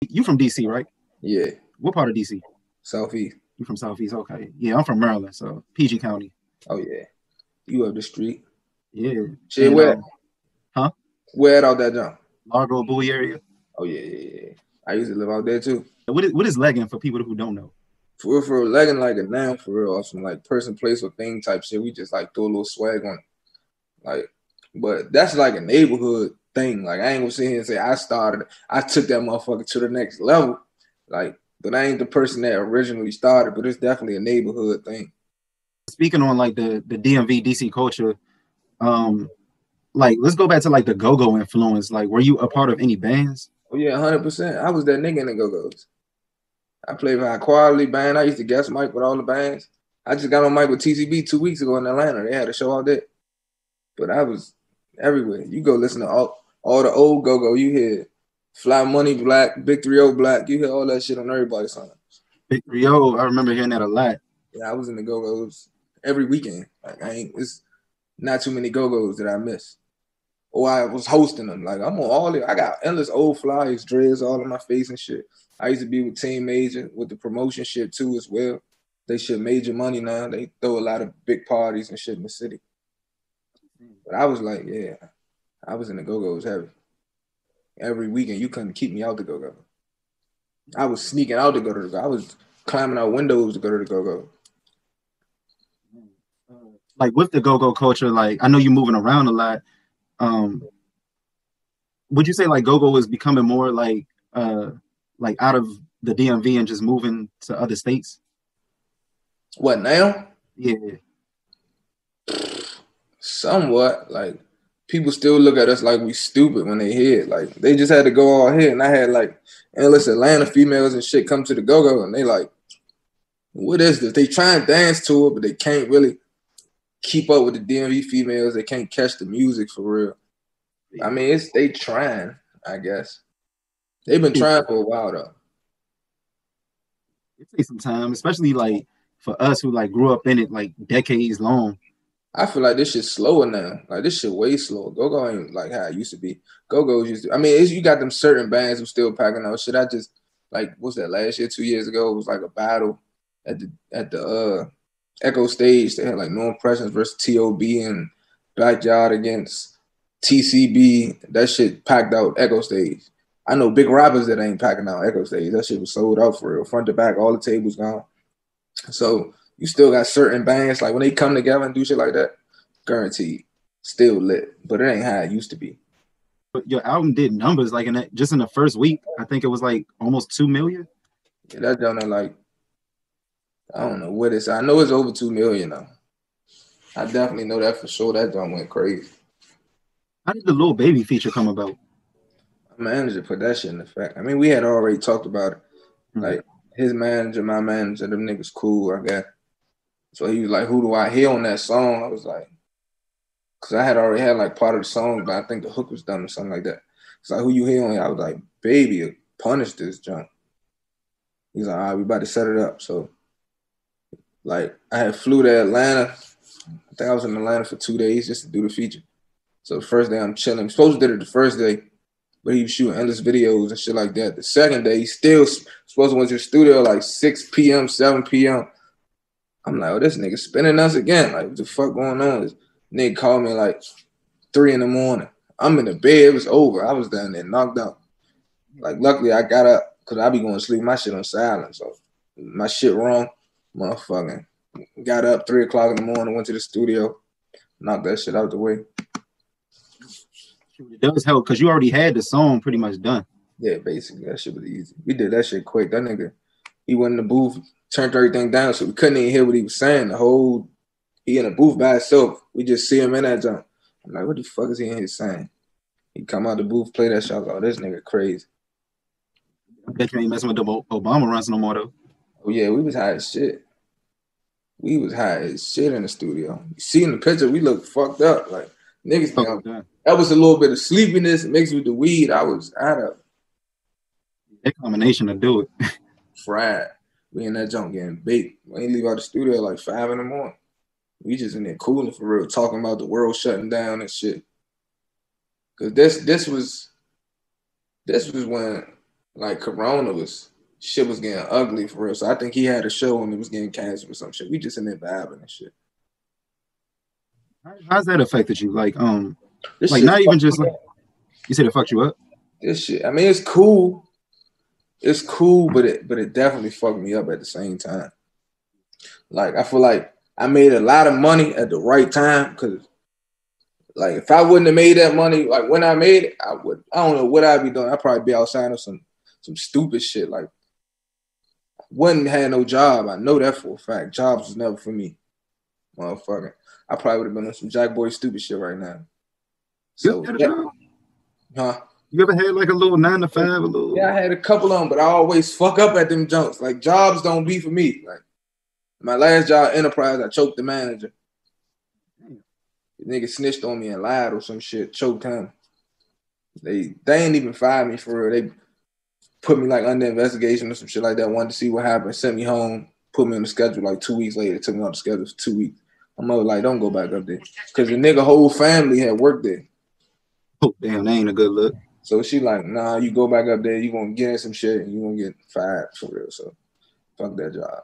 You from DC, right? Yeah, What part of DC? Southeast. You from Southeast? Okay. Yeah, I'm from Maryland, so PG County. Oh yeah, you up the street. Yeah. Shit, And huh? where at out that jump? Largo, Bowie area. Oh yeah. I used to live out there too. What is legging for people who don't know? For real, legging like a noun for real, or some like person, place, or thing type shit. We just like throw a little swag on it. Like, but that's like a neighborhood thing. Like I ain't gonna sit here and say I took that motherfucker to the next level. Like, but I ain't the person that originally started, but it's definitely a neighborhood thing. Speaking on like the DMV DC culture, um, like let's go back to like the go-go influence. Like, were you a part of any bands? Oh yeah, 100%. I was that nigga in the Go-Go's. I played for a quality band. I used to guest mic with all the bands. I just got on mic with TCB 2 weeks ago in Atlanta. They had a show all day. But I was everywhere. You go listen to all the old Go-Go. You hear Fly Money Black, Big 3-0 Black. You hear all that shit on everybody's songs. Big 3-0, I remember hearing that a lot. Yeah, I was in the Go-Go's every weekend. Like it's not too many Go-Go's that I miss. Or I was hosting them. Like I'm on all it. I got endless old flyers, dreads all on my face and shit. I used to be with Team Major with the promotion shit too as well. They shit major money now. They throw a lot of big parties and shit in the city. But I was like, yeah, I was in the Go-Go's heavy. Every weekend, you couldn't keep me out the Go-Go. I was sneaking out to go to the Go. I was climbing out windows to go to the Go-Go. Like with the go-go culture, like I know you're moving around a lot. Would you say like go-go is becoming more like out of the DMV and just moving to other states? What now? Yeah. Somewhat. Like people still look at us like we stupid when they hear it. Like they just had to go all here, and I had like endless Atlanta females and shit come to the Go-Go, and they like, what is this? They try and dance to it, but they can't really keep up with the DMV females. They can't catch the music for real. I mean, they trying, I guess. They've been trying for a while though. It takes some time, especially like for us who like grew up in it like decades long. I feel like this shit's slower now. Like this shit way slower. Go-Go ain't like how it used to be. Go-Go's used to. I mean, you got them certain bands who still packing out shit. I just like what's that last year, 2 years ago? It was like a battle at the Echo Stage. They had like No Impressions versus T.O.B. and Backyard against TCB. That shit packed out Echo Stage. I know big rappers that ain't packing out Echo Stage. That shit was sold out for real. Front to back, all the tables gone. So you still got certain bands, like when they come together and do shit like that, guaranteed, still lit. But it ain't how it used to be. But your album did numbers like in the first week. I think it was like almost 2 million. Yeah, that done like, I don't know what it's. I know it's over 2 million now. I definitely know that for sure. That done went crazy. How did the Lil Baby feature come about? My manager put that shit in effect. I mean, we had already talked about it. Mm-hmm. Like his manager, my manager, them niggas cool, I guess. So he was like, who do I hear on that song? I was like, because I had already had like part of the song, but I think the hook was done or something like that. It's like, who you hear on? I was like, Baby, punish this junk. He's like, all right, we about to set it up. So, like, I had flew to Atlanta. I think I was in Atlanta for 2 days just to do the feature. So the first day I'm chilling. I'm supposed to do it the first day, but he was shooting endless videos and shit like that. The second day, he still supposed to went to the studio like 6 p.m., 7 p.m. I'm like, oh, this nigga spinning us again. Like, what the fuck going on? This nigga called me like 3 a.m. I'm in the bed. It was over. I was down there knocked out. Like, luckily, I got up because I be going to sleep. My shit on silent. So, my shit wrong. Motherfucking got up 3 o'clock in the morning, went to the studio, knocked that shit out the way. It does help because you already had the song pretty much done. Yeah, basically. That shit was easy. We did that shit quick. That nigga, he went in the booth, turned everything down, so we couldn't even hear what he was saying. He in a booth by himself. We just see him in that jump. I'm like, what the fuck is he in here saying? He come out the booth, play that shit. I was like, oh, this nigga crazy. I bet you ain't messing with the Obama runs no more, though. Oh, yeah, we was high as shit. We was high as shit in the studio. You see in the picture, we look fucked up. Like, niggas think that was a little bit of sleepiness mixed with the weed. I was out of that combination to do it. Fried. We in that junk getting baked. We ain't leave out the studio like 5 in the morning. We just in there cooling for real, talking about the world shutting down and shit. Cause this was when like Corona shit was getting ugly for real. So I think he had a show and it was getting canceled or some shit. We just in there vibing and shit. How's that affected you? This like shit not even just like you said it fucked you up. this shit. I mean, it's cool. It's cool, but it definitely fucked me up at the same time. Like I feel like I made a lot of money at the right time because like if I wouldn't have made that money, like when I made it, I don't know what I'd be doing. I'd probably be outside of some stupid shit. Like wouldn't have no job. I know that for a fact. Jobs was never for me. Motherfucker. I probably would have been on some Jack Boy stupid shit right now. So huh? You ever had like a little 9 to 5, a little? Yeah, I had a couple of them, but I always fuck up at them junks. Like jobs don't be for me. Like my last job, Enterprise, I choked the manager. The nigga snitched on me and lied or some shit, choked him. They ain't even fired me for real. They put me like under investigation or some shit like that. Wanted to see what happened, sent me home, put me on the schedule like 2 weeks later. Took me on the schedule for 2 weeks. My mother like, don't go back up there. Because the nigga whole family had worked there. Oh, damn, that ain't a good look. So she like, nah, you go back up there, you gonna get in some shit and you gonna get fired for real. So fuck that job.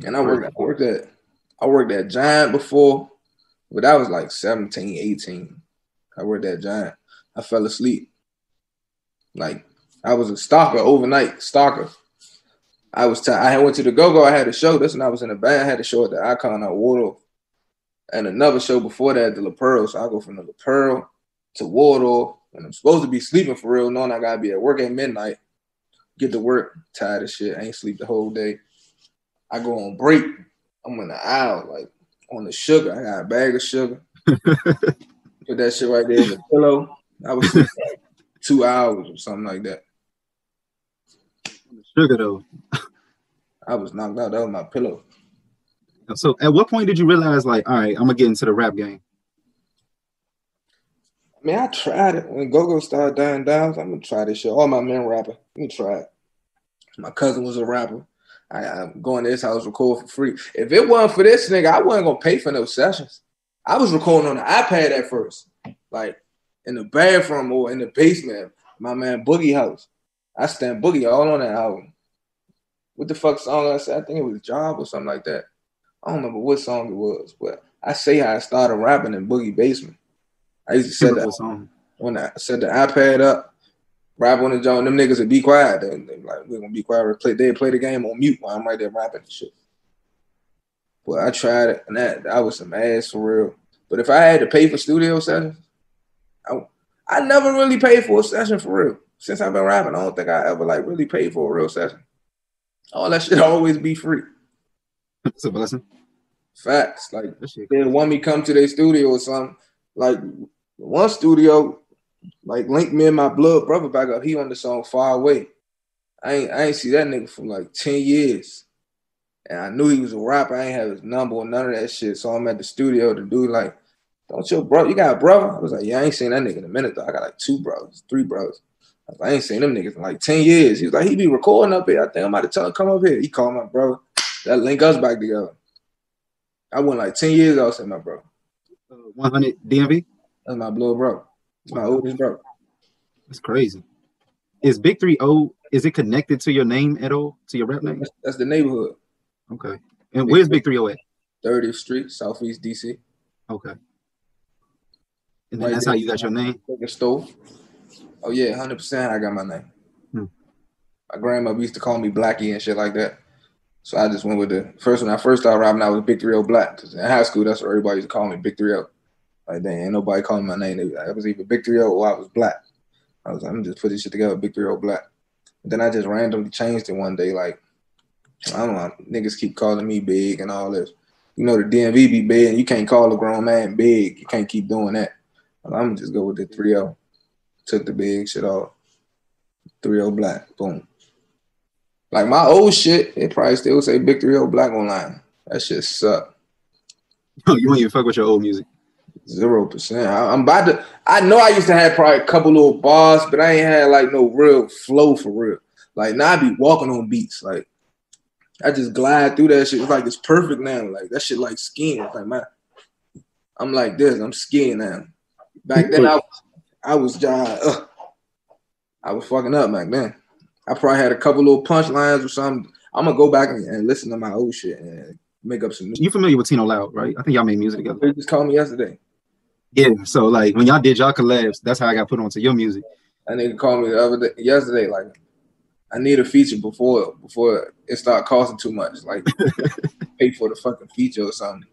And I worked at Giant before, but I was like 17, 18. I worked at Giant. I fell asleep. Like I was a stalker, overnight stalker. I went to the Go-Go, I had a show. This when I was in the band, I had a show at the Icon at Waldorf. And another show before that at the La Pearl. So I go from the La Pearl to Waldorf. And I'm supposed to be sleeping for real, knowing I gotta be at work at midnight. Get to work, tired of shit. I ain't sleep the whole day. I go on break. I'm in the aisle, like on the sugar. I got a bag of sugar. Put that shit right there in the pillow. I was sleeping like 2 hours or something like that. Sugar though. I was knocked out. That was my pillow. So at what point did you realize, like, all right, I'm gonna get into the rap game? I mean, I tried it. When Go-Go started dying down, so I'm gonna try this shit. All my men rapper. Let me try it. My cousin was a rapper. I'm going to his house record for free. If it wasn't for this nigga, I wasn't gonna pay for no sessions. I was recording on the iPad at first, like in the bathroom or in the basement. My man Boogie house. I stand Boogie all on that album. What the fuck song I said? I think it was Job or something like that. I don't remember what song it was, but I say how I started rapping in Boogie basement. I used to set that song when I set the iPad up, rap on the joint. Them niggas would be quiet. They like, we're gonna be quiet. They'd play the game on mute while I'm right there rapping and shit. But I tried it, and that was some ass for real. But if I had to pay for studio sessions, I never really paid for a session for real. Since I've been rapping, I don't think I ever like really paid for a real session. All that shit always be free. It's a blessing. Facts. Like they want me come to their studio or something. Like one studio, like linked me and my blood brother back up. He on the song Far Away. I ain't see that nigga for like 10 years. And I knew he was a rapper. I ain't have his number or none of that shit. So I'm at the studio. The dude like, don't your bro, you got a brother? I was like, yeah, I ain't seen that nigga in a minute though. I got like 2 brothers, 3 brothers. I ain't seen them niggas in like 10 years. He was like, he be recording up here. I think I'm about to tell him come up here. He called my brother. That link us back together. I went like 10 years, I was saying my bro. 100 DMV? That's my blood bro. It's my oldest bro. That's crazy. Is Big 3-0, is it connected to your name at all? To your rap name? That's the neighborhood. Okay. And where's Big 3-0 at? 30th Street, Southeast DC. Okay. And then that's how you got your name? The stove. Oh yeah, 100% I got my name. My grandmother used to call me Blackie and shit like that. So I just went with the first when I first started rapping, I was Big 3-0 Black. Because in high school, that's what everybody used to call me, Big 3-0. Like, dang, ain't nobody calling my name. I was either Big 3-0 or I was Black. I was like, I'm just put this shit together, Big 3-0 Black. And then I just randomly changed it one day. Like, I don't know, niggas keep calling me big and all this. You know, the DMV be big, and you can't call a grown man big. You can't keep doing that. I'm gonna just go with the 3-0. Took the big shit off. 3-0 Black. Boom. Like my old shit, it probably still say Big 3-0 Black online. That shit suck. You won't even fuck with your old music. 0%. I'm about to. I know I used to have probably a couple little bars, but I ain't had like no real flow for real. Like now I be walking on beats. Like I just glide through that shit. It's like it's perfect now. Like that shit like skiing. It's like I'm like this. I'm skiing now. Back then I was fucking up back then. I probably had a couple little punchlines or something. I'm gonna go back and listen to my old shit and make up some new. You familiar with Tino Loud, right? I think y'all made music together. They just called me yesterday. Yeah, so like when y'all did y'all collabs, that's how I got put onto your music. That nigga called me the other day, yesterday, like I need a feature before it start costing too much. Like pay for the fucking feature or something.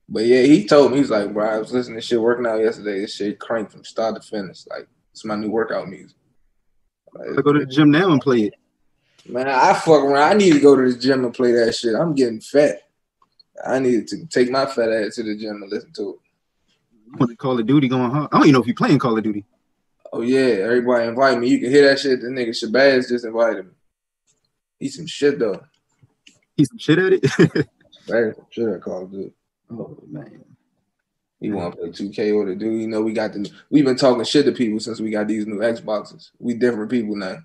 But yeah, he told me, he's like, bro, I was listening to shit working out yesterday. This shit cranked from start to finish. Like it's my new workout music. I go to the gym now and play it. Man, I fuck around. I need to go to the gym and play that shit. I'm getting fat. I need to take my fat ass to the gym and listen to it. When the Call of Duty going hard, I don't even know if you playing Call of Duty. Oh yeah, everybody invite me. You can hear that shit. The nigga Shabazz just invited me. He's some shit though. He's some shit at it. Shabazz some shit at Call of Duty. Oh man. He want to play 2K or the dude. You know, we've been talking shit to people since we got these new Xboxes. We different people now.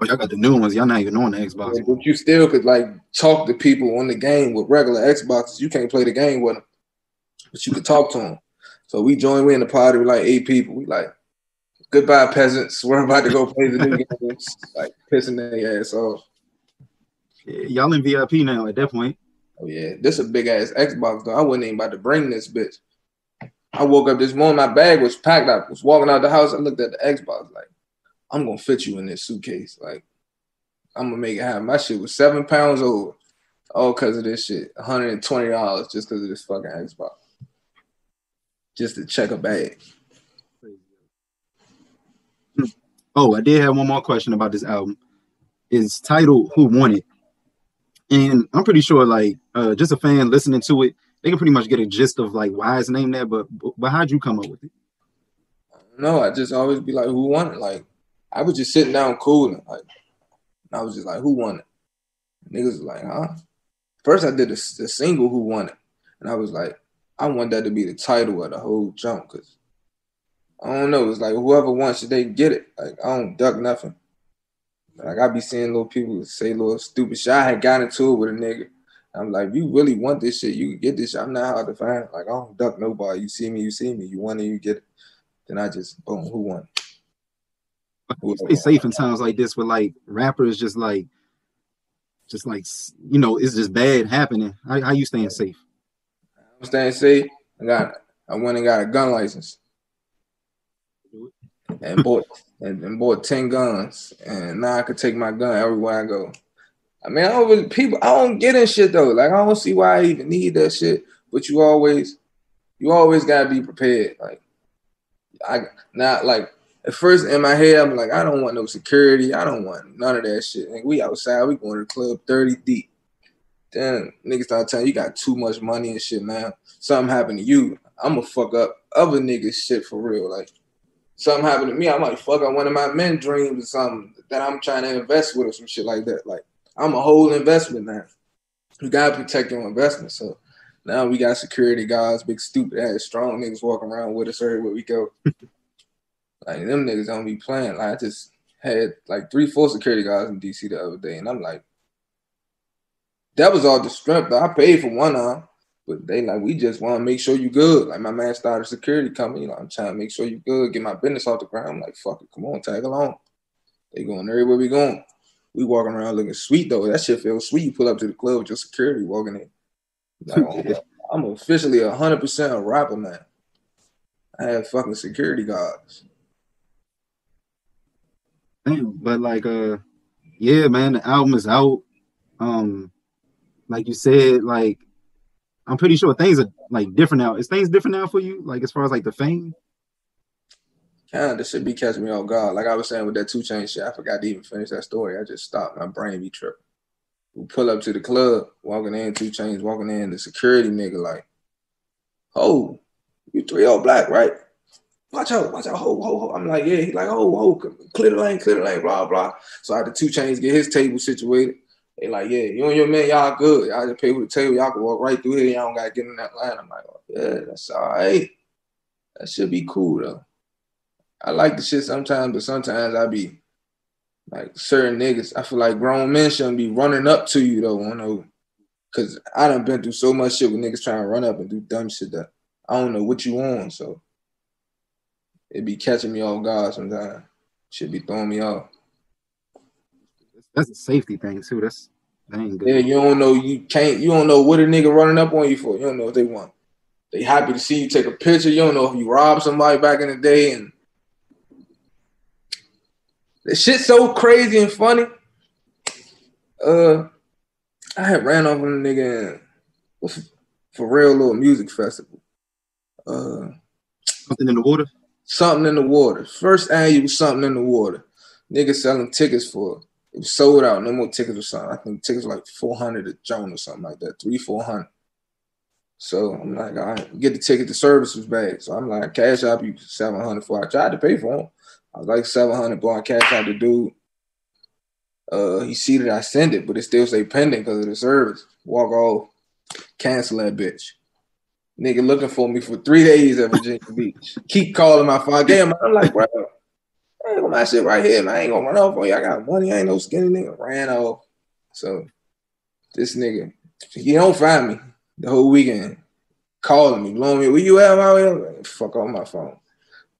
Oh, y'all got the new ones. Y'all not even on the Xbox. Yeah, but you still could like talk to people on the game with regular Xboxes. You can't play the game with them, but you could talk to them. So we joined. We in the party with like 8 people. We like, goodbye peasants. We're about to go play the new games. Like pissing their ass off. Yeah, y'all in VIP now at that point. Oh yeah, this a big ass Xbox though. I wasn't even about to bring this bitch. I woke up this morning, my bag was packed. I was walking out the house. I looked at the Xbox like, I'm gonna fit you in this suitcase. Like, I'm gonna make it happen. My shit was 7 pounds over, all because of this shit. $120 just because of this fucking Xbox, just to check a bag. Oh, I did have one more question about this album. It's titled "Who Won It," and I'm pretty sure, like, just a fan listening to it, they can pretty much get a gist of like why it's named that. But how'd you come up with it? No, I just always be like, who won it? Like, I was just sitting down cool and like, I was just like, who won it? Niggas was like, huh? First, I did the single "Who Won It," and I was like, I want that to be the title of the whole jump because I don't know. It's like whoever wants it, they get it. Like I don't duck nothing. Like I be seeing little people say little stupid shit. I had got into it with a nigga. I'm like, if you really want this shit, you can get this shit. I'm not hard to find. Like I don't duck nobody. You see me, you see me. You want it, you get it. Then I just boom, who won? Stay safe in times like this with like rappers just like you know, it's just bad happening. How you staying safe? I'm staying safe. I went and got a gun license and bought 10 guns, and now I could take my gun everywhere I go. I mean, I don't get in shit though. Like I don't see why I even need that shit. But you always gotta be prepared. Like at first in my head, I'm like, I don't want no security. I don't want none of that shit. Like, we outside, we going to the club 30 deep. Then niggas start telling you got too much money and shit, man. Something happened to you, I'ma fuck up other niggas shit for real. Like something happened to me, I might fuck up one of my men dreams or something that I'm trying to invest with or some shit like that. Like I'm a whole investment now. You gotta protect your investment. So now we got security guards, big stupid ass strong niggas walking around with us everywhere we go. Like them niggas don't be playing. Like I just had like 3 full security guards in DC the other day, and I'm like, that was all the strength. I paid for one of them, but they like, we just want to make sure you good. Like my man started a security company. You know, I'm trying to make sure you good, get my business off the ground. I'm like, fuck it, come on, tag along. They going everywhere we going. We walking around looking sweet though. That shit feels sweet. You pull up to the club with your security walking in. Like, I'm officially 100% a rapper, man. I have fucking security guards. But like yeah, man, the album is out. Like you said, like I'm pretty sure things are like different now. Is things different now for you? Like as far as like the fame? Kinda should be catching me off guard. Like I was saying with that 2 Chainz shit, I forgot to even finish that story. I just stopped. My brain be tripping. We pull up to the club, walking in, 2 Chainz walking in, the security nigga like, oh, you 3-0 Black, right? Watch out, ho. I'm like, yeah. He like, ho, clear the lane, blah, blah. So I had the 2 Chainz get his table situated. They like, yeah, you and your man, y'all good. Y'all just pay for the table. Y'all can walk right through here. Y'all don't got to get in that line. I'm like, oh, yeah, that's all right. That should be cool, though. I like the shit sometimes, but sometimes I be like certain niggas. I feel like grown men shouldn't be running up to you, though, because I done been through so much shit with niggas trying to run up and do dumb shit that I don't know what you on, so it be catching me off guard sometimes. Should be throwing me off. That's a safety thing too. That ain't good. Yeah, you don't know. You don't know what a nigga running up on you for. You don't know what they want. They happy to see you take a picture. You don't know if you robbed somebody back in the day, and the shit's so crazy and funny. I had ran off on a nigga for real little music festival. Something in the water. Something in the water. First annual was something in the water. Niggas selling tickets for it was sold out. No more tickets or something. I think tickets were like $400 a joint or something like that. $300-400. So I'm like, all right, get the ticket. The service was bad. So I'm like, cash out you $700 for. I tried to pay for him. I was like $700, boy. I cash out the dude. He see that I send it, but it still say pending because of the service. Walk off, cancel that bitch. Nigga looking for me for 3 days at Virginia Beach. Keep calling my phone. Again, I'm like, bro, I ain't gonna my shit right here, man. I ain't gonna run off on you. I got money. I ain't no skinny nigga. Ran off. So this nigga, he don't find me the whole weekend. Calling me, blowing me. Where you at, my fuck off my phone.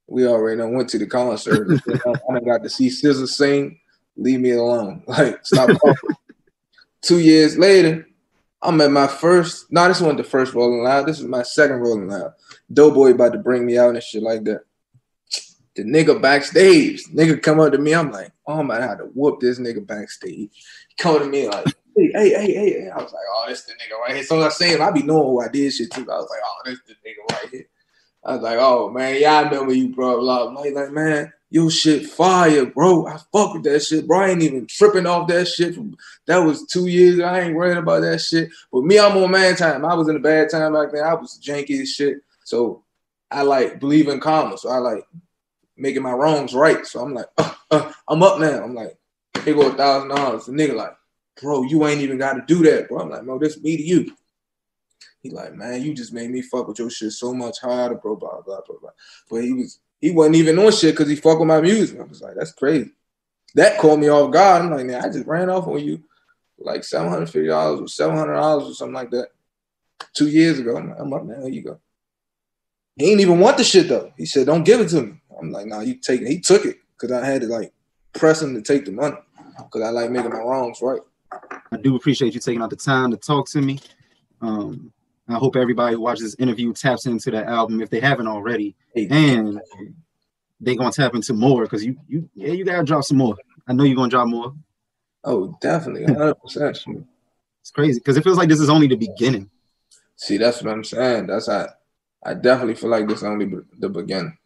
We already done went to the concert. I done got to see SZA sing. Leave me alone. Like, stop calling. 2 years later, I'm at my first. No, this wasn't the first Rolling Loud. This is my second Rolling Loud. Doughboy about to bring me out and shit like that. The nigga backstage, nigga come up to me. I'm like, oh, I'm about to have to whoop this nigga backstage. He come to me like, hey. I was like, oh, this the nigga right here. So I say him, I be knowing who I did shit too. I was like, oh, this the nigga right here. I was like, oh man, yeah, I remember you, bro. Like, man, your shit fire, bro. I fuck with that shit, bro. I ain't even tripping off that shit. That was 2 years ago. I ain't worried about that shit. But me, I'm on man time. I was in a bad time back then. I was janky as shit. So I like believe in karma. So I like making my wrongs right. So I'm like, I'm up now. I'm like, here go $1,000. The nigga like, bro, you ain't even got to do that, bro. I'm like, bro, this me to you. He like, man, you just made me fuck with your shit so much harder, bro, blah, blah, blah, blah. But he wasn't even on shit because he fuck with my music. I was like, that's crazy. That caught me off guard. I'm like, man, I just ran off on you for like $750 or $700 or something like that 2 years ago. I'm like, man, there you go. He ain't even want the shit though. He said, don't give it to me. I'm like, nah, you take it. He took it because I had to like press him to take the money because I like making my wrongs right. I do appreciate you taking out the time to talk to me. I hope everybody who watches this interview taps into that album if they haven't already, and they're gonna tap into more because you gotta drop some more. I know you're gonna drop more. Oh, definitely, 100%. It's crazy because it feels like this is only the beginning. See, that's what I'm saying. I definitely feel like this is only the beginning.